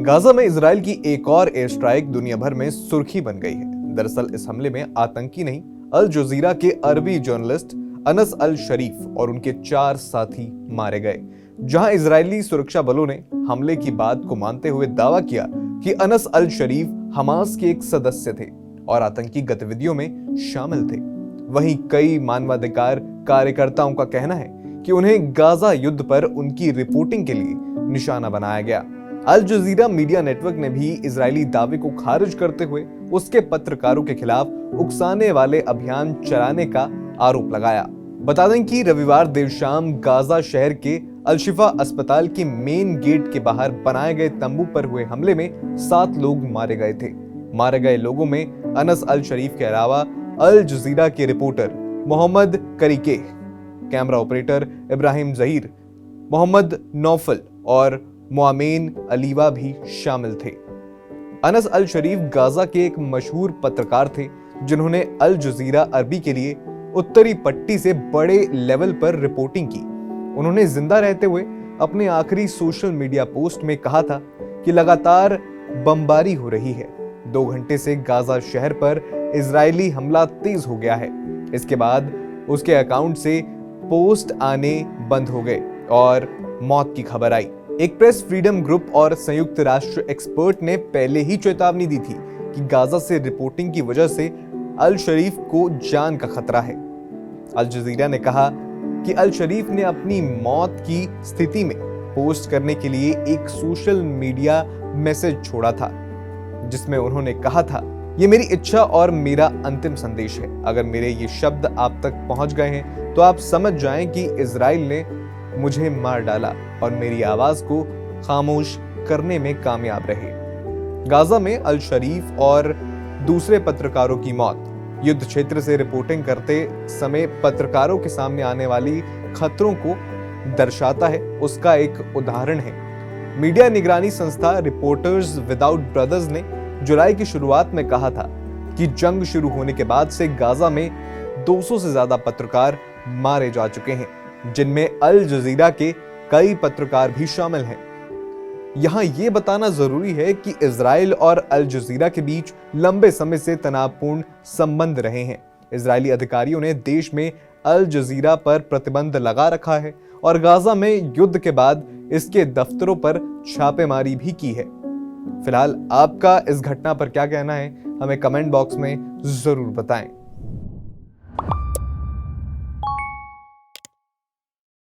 Gaza में Israel की एक और एयर स्ट्राइक दुनिया भर में सुर्खी बन गई है। दरअसल इस हमले में आतंकी नहीं, अल जजीरा के अरबी जर्नलिस्ट अनस अल शरीफ और उनके 4 साथी मारे गए। जहां इजरायली सुरक्षा बलों ने हमले की बात को मानते हुए दावा किया कि अनस अल शरीफ हमास के एक सदस्य थे और आतंकी गतिविधियों में शामिल थे। वहीं कई मानवाधिकार कार्यकर्ताओं का कहना है कि उन्हें गाजा युद्ध पर उनकी रिपोर्टिंग के लिए निशाना बनाया गया। अल जजीरा मीडिया नेटवर्क ने भी इजरायली दावे को खारिज करते हुए उसके पत्रकारों के खिलाफ उकसाने वाले अभियान चलाने का आरोप लगाया। बता दें कि रविवार देर शाम गाजा शहर के अल-शिफा अस्पताल के मेन गेट के बाहर बनाए गए तंबू पर हुए हमले में 7 लोग मारे गए थे। मारे गए लोगों में अनस अल शरीफ के अलावा अल जजीरा के रिपोर्टर मोहम्मद करीके, camera operator Ibrahim Zaheer, Mohammad Naufal और मोआमेन अलीवा भी शामिल थे। अनस अल शरीफ गाजा के एक मशहूर पत्रकार थे जिन्होंने अल जजीरा अरबी के लिए उत्तरी पट्टी से बड़े लेवल पर रिपोर्टिंग की। उन्होंने जिंदा रहते हुए अपने आखिरी सोशल मीडिया पोस्ट में कहा था कि लगातार बमबारी हो रही है। 2 घंटे से गाजा शहर पर इजरायली हमला तेज हो गया है। इसके बाद उसके अकाउंट से पोस्ट आने बंद हो गए और मौत की खबर आई। एक प्रेस फ्रीडम ग्रुप और संयुक्त राष्ट्र एक्सपर्ट ने पहले ही चेतावनी दी थी कि गाजा से रिपोर्टिंग की वजह से अल शरीफ को जान का खतरा है। अल जजीरा ने कहा कि अल शरीफ ने अपनी मौत की स्थिति में पोस्ट करने के लिए एक सोशल मीडिया मैसेज छोड़ा था जिसमें उन्होंने कहा था, ये मेरी इच्छा और मेरा अंतिम संदेश है। अगर मेरे ये शब्द आप तक पहुंच गए हैं तो आप समझ जाएं कि इजराइल ने मुझे मार डाला और मेरी आवाज को खामोश करने में कामयाब रहे। गाजा में अल शरीफ और दूसरे पत्रकारों की मौत युद्ध क्षेत्र से रिपोर्टिंग करते समय पत्रकारों के सामने आने वाली खतरों को दर्शाता है, उसका एक उदाहरण है। मीडिया निगरानी संस्था रिपोर्टर्स विदाउट बॉर्डर्स ने जुलाई की शुरुआत में कहा था कि जंग शुरू होने के बाद से गाजा में 200 से ज्यादा पत्रकार मारे जा चुके हैं, जिनमें अल जजीरा के कई पत्रकार भी शामिल हैं। यहां यह बताना जरूरी है कि इजराइल और अल जजीरा के बीच लंबे समय से तनावपूर्ण संबंध रहे हैं। इजरायली अधिकारियों ने देश में अल जजीरा पर प्रतिबंध लगा रखा है और गाजा में युद्ध के बाद इसके दफ्तरों पर छापेमारी भी की है। फिलहाल आपका इस घटना पर क्या कहना है, हमें कमेंट बॉक्स में जरूर बताएं।